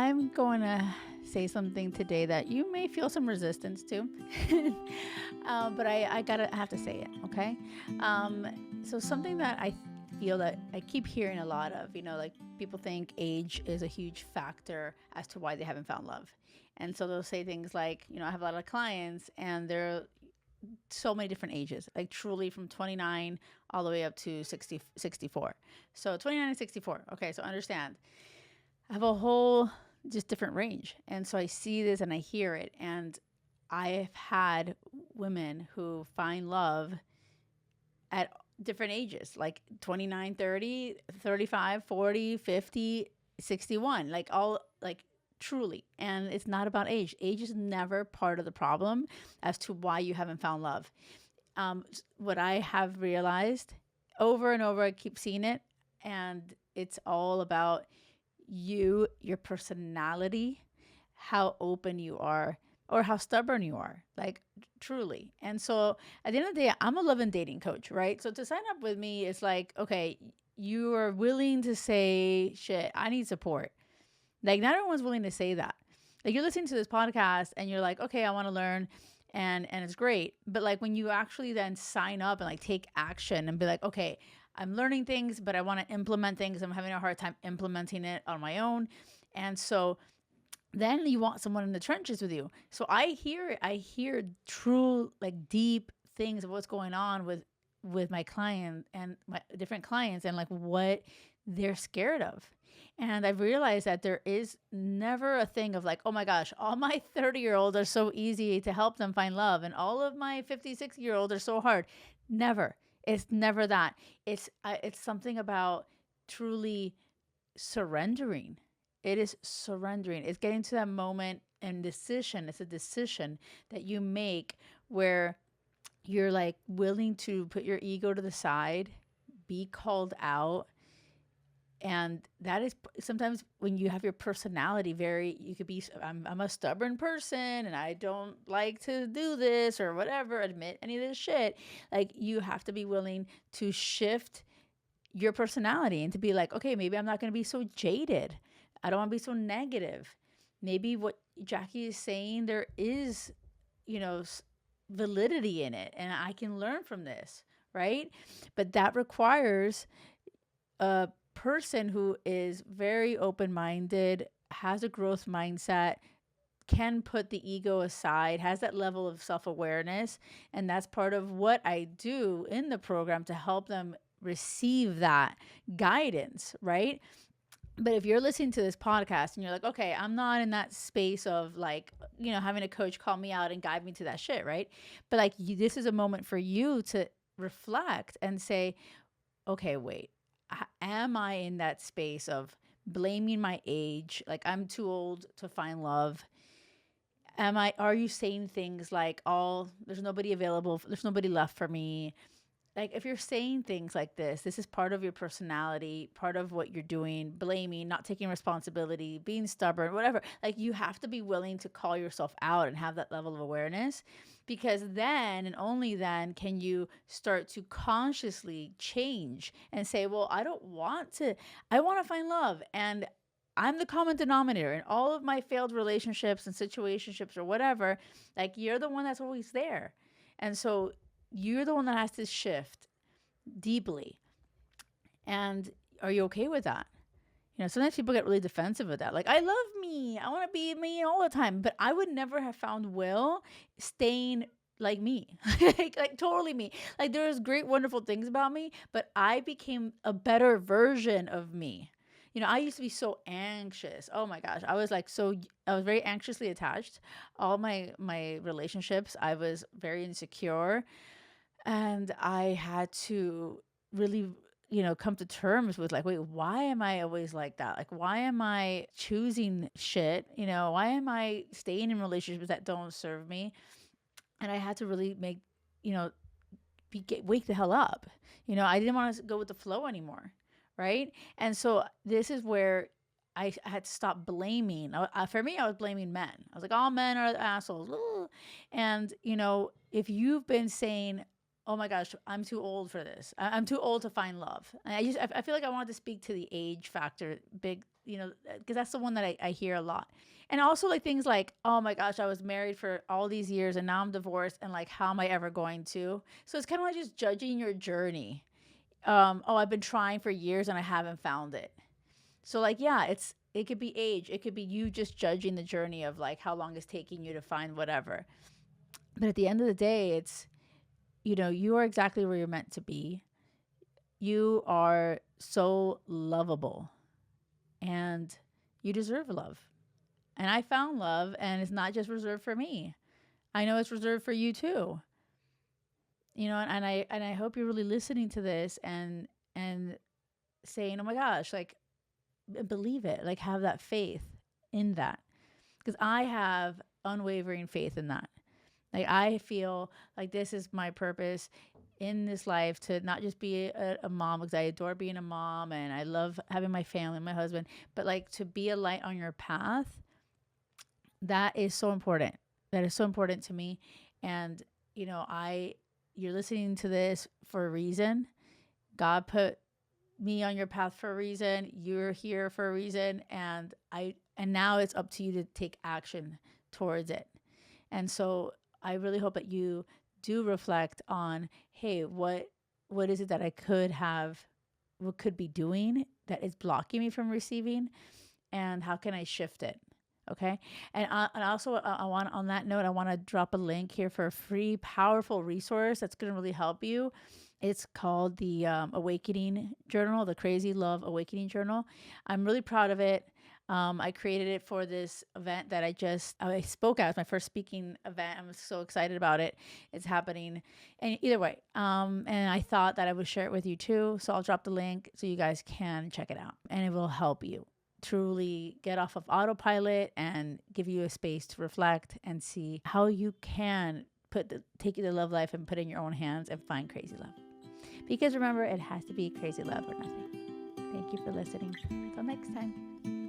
I'm going to say something today that you may feel some resistance to, but I have to say it, okay? So something that I feel that I keep hearing a lot of, like people think age is a huge factor as to why they haven't found love. And so they'll say things like, I have a lot of clients and they're so many different ages, like truly from 29 all the way up to 60, 64. So 29 and 64. Okay, so understand. I have a whole just different range. And so I see this and I hear it. And I've had women who find love at different ages, like 29, 30, 35, 40, 50, 61, like all like truly. And it's not about age. Age is never part of the problem as to why you haven't found love. What I have realized over and over, I keep seeing it, and it's all about you, your personality, how open you are, or how stubborn you are, like truly. And so at the end of the day, I'm a love and dating coach, right? So to sign up with me, it's like, okay, you are willing to say, shit, I need support. Like, not everyone's willing to say that. Like, you're listening to this podcast and you're like, okay, I want to learn. And it's great. But like when you actually then sign up and like take action and be like, okay, I'm learning things, but I want to implement things. I'm having a hard time implementing it on my own. And so then you want someone in the trenches with you. So I hear true, like deep things of what's going on with my client and my different clients and like what they're scared of. And I've realized that there is never a thing of like, oh my gosh, all my 30-year-olds are so easy to help them find love. And all of my 50, 60-year-olds are so hard. Never. It's never that. It's something about truly surrendering. It is surrendering. It's getting to that moment and decision. It's a decision that you make where you're like willing to put your ego to the side, be called out. And that is sometimes when you have your personality you could be, I'm a stubborn person and I don't like to do this or whatever, admit any of this shit. Like you have to be willing to shift your personality and to be like, okay, maybe I'm not going to be so jaded. I don't want to be so negative. Maybe what Jackie is saying, there is, validity in it and I can learn from this, right? But that requires a person who is very open-minded, has a growth mindset, can put the ego aside, has that level of self-awareness. And that's part of what I do in the program to help them receive that guidance, right? But if you're listening to this podcast and you're like, okay, I'm not in that space of like, having a coach call me out and guide me to that shit, right? But like, this is a moment for you to reflect and say, okay, wait, am I in that space of blaming my age? Like I'm too old to find love. Are you saying things like, oh, there's nobody available, there's nobody left for me? Like if you're saying things like this is part of your personality, part of what you're doing, blaming, not taking responsibility, being stubborn, whatever. Like you have to be willing to call yourself out and have that level of awareness, because then and only then can you start to consciously change and say, well, I want to find love. And I'm the common denominator in all of my failed relationships and situationships or whatever. Like you're the one that's always there. And so you're the one that has to shift deeply. And are you okay with that? Sometimes people get really defensive with that. Like, I love me. I want to be me all the time. But I would never have found Will staying like me, like totally me. Like there's great, wonderful things about me, but I became a better version of me. I used to be so anxious. Oh my gosh. I was very anxiously attached. All my relationships, I was very insecure. And I had to really, come to terms with like, wait, why am I always like that? Like, why am I choosing shit? Why am I staying in relationships that don't serve me? And I had to really make, wake the hell up. I didn't want to go with the flow anymore. Right. And so this is where I had to stop blaming. For me, I was blaming men. I was like, all men are assholes. Ooh. And, if you've been saying, oh my gosh, I'm too old for this. I'm too old to find love. And I feel like I wanted to speak to the age factor because that's the one that I hear a lot. And also like things like, oh my gosh, I was married for all these years and now I'm divorced and like, how am I ever going to? So it's kind of like just judging your journey. Oh, I've been trying for years and I haven't found it. So like, yeah, it could be age. It could be you just judging the journey of like how long it's taking you to find whatever. But at the end of the day, it's, you are exactly where you're meant to be. You are so lovable and you deserve love. And I found love and it's not just reserved for me. I know it's reserved for you too. And I hope you're really listening to this and saying, "Oh my gosh, like believe it. Like have that faith in that." Because I have unwavering faith in that. Like I feel like this is my purpose in this life, to not just be a mom, because I adore being a mom and I love having my family, my husband, but like to be a light on your path. That is so important. That is so important to me. And you're listening to this for a reason. God put me on your path for a reason. You're here for a reason, and now it's up to you to take action towards it. And so I really hope that you do reflect on, hey, what is it that I could have, what could be doing that is blocking me from receiving, and how can I shift it? Okay. And also, I want, on that note, I want to drop a link here for a free, powerful resource that's going to really help you. It's called the Awakening Journal, the Crazy Love Awakening Journal. I'm really proud of it. I created it for this event that I spoke at. It was my first speaking event. I'm so excited about it. It's happening. And either way, and I thought that I would share it with you too. So I'll drop the link so you guys can check it out, and it will help you truly get off of autopilot and give you a space to reflect and see how you can take the love life and put it in your own hands and find crazy love. Because remember, it has to be crazy love or nothing. Thank you for listening. Until next time.